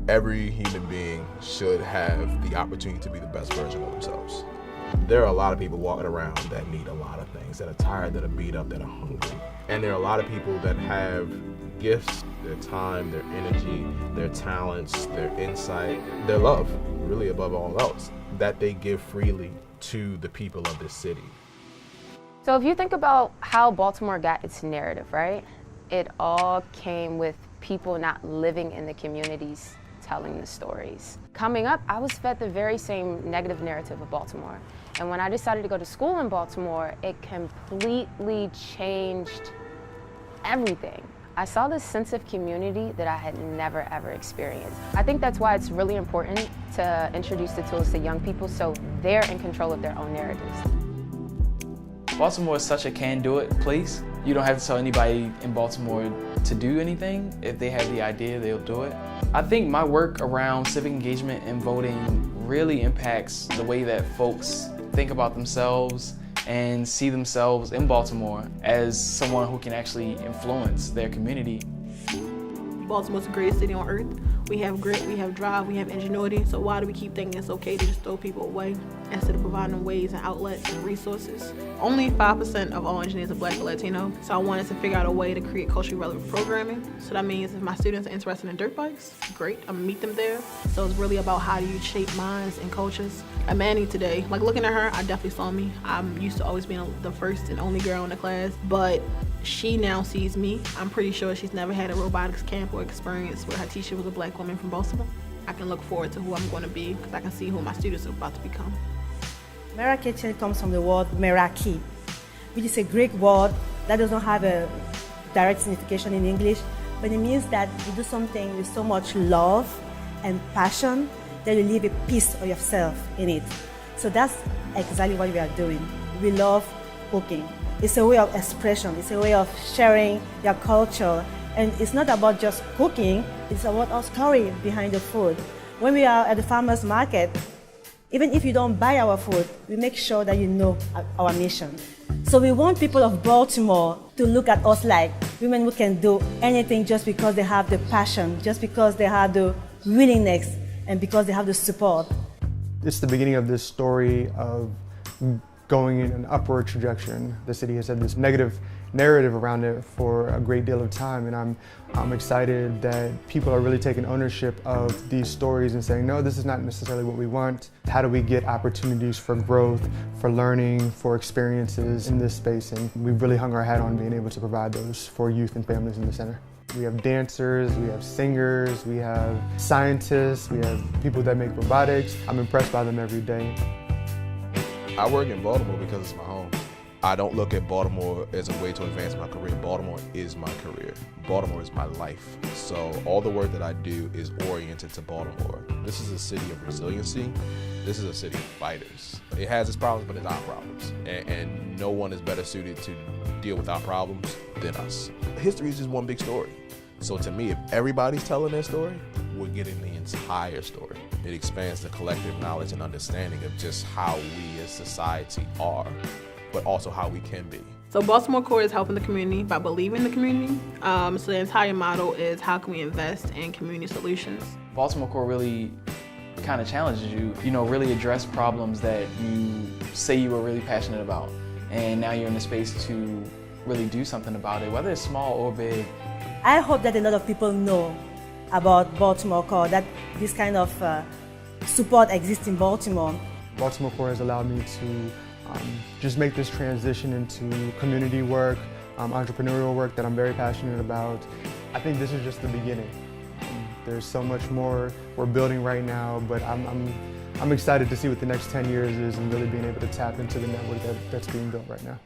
Every human being should have the opportunity to be the best version of themselves. There are a lot of people walking around that need a lot of things, that are tired, that are beat up, that are hungry. And there are a lot of people that have gifts, their time, their energy, their talents, their insight, their love, really above all else, that they give freely to the people of this city. So if you think about how Baltimore got its narrative, right? It all came with people not living in the communities telling the stories. Coming up, I was fed the very same negative narrative of Baltimore. And when I decided to go to school in Baltimore, it completely changed everything. I saw this sense of community that I had never ever experienced. I think that's why it's really important to introduce the tools to young people so they're in control of their own narratives. Baltimore is such a can-do-it place. You don't have to tell anybody in Baltimore to do anything. If they have the idea, they'll do it. I think my work around civic engagement and voting really impacts the way that folks think about themselves and see themselves in Baltimore as someone who can actually influence their community. Baltimore's the greatest city on earth. We have grit, we have drive, we have ingenuity, so why do we keep thinking it's okay to just throw people away instead of providing them ways and outlets and resources? Only 5% of all engineers are Black or Latino, so I wanted to figure out a way to create culturally relevant programming. So that means if my students are interested in dirt bikes, great, I'm gonna meet them there. So it's really about how do you shape minds and cultures. At Manny today, like looking at her, I definitely saw me. I'm used to always being the first and only girl in the class, but she now sees me. I'm pretty sure she's never had a robotics camp or experience where her teacher was a Black woman from Baltimore. I can look forward to who I'm going to be because I can see who my students are about to become. Meraki comes from the word Meraki, which is a Greek word that doesn't have a direct signification in English, but it means that you do something with so much love and passion that you leave a piece of yourself in it. So that's exactly what we are doing. We love cooking. It's a way of expression, it's a way of sharing your culture. And it's not about just cooking, it's about our story behind the food. When we are at the farmer's market, even if you don't buy our food, we make sure that you know our mission. So we want people of Baltimore to look at us like women who can do anything just because they have the passion, just because they have the willingness, and because they have the support. It's the beginning of this story of going in an upward trajectory. The city has had this negative narrative around it for a great deal of time, and I'm excited that people are really taking ownership of these stories and saying, no, this is not necessarily what we want. How do we get opportunities for growth, for learning, for experiences in this space? And we've really hung our hat on being able to provide those for youth and families in the center. We have dancers, we have singers, we have scientists, we have people that make robotics. I'm impressed by them every day. I work in Baltimore because it's my home. I don't look at Baltimore as a way to advance my career. Baltimore is my career. Baltimore is my life. So all the work that I do is oriented to Baltimore. This is a city of resiliency. This is a city of fighters. It has its problems, but it's our problems. And no one is better suited to deal with our problems than us. History is just one big story. So to me, if everybody's telling their story, we're getting the entire story. It expands the collective knowledge and understanding of just how we as society are, but also how we can be. So Baltimore Core is helping the community by believing the community. So the entire model is how can we invest in community solutions. Baltimore Core really kind of challenges you, really address problems that you say you were really passionate about. And now you're in the space to really do something about it, whether it's small or big. I hope that a lot of people know about Baltimore Core, that this kind of support exists in Baltimore. Baltimore Core has allowed me to just make this transition into community work, entrepreneurial work that I'm very passionate about. I think this is just the beginning. There's so much more we're building right now, but I'm excited to see what the next 10 years is and really being able to tap into the network that's being built right now.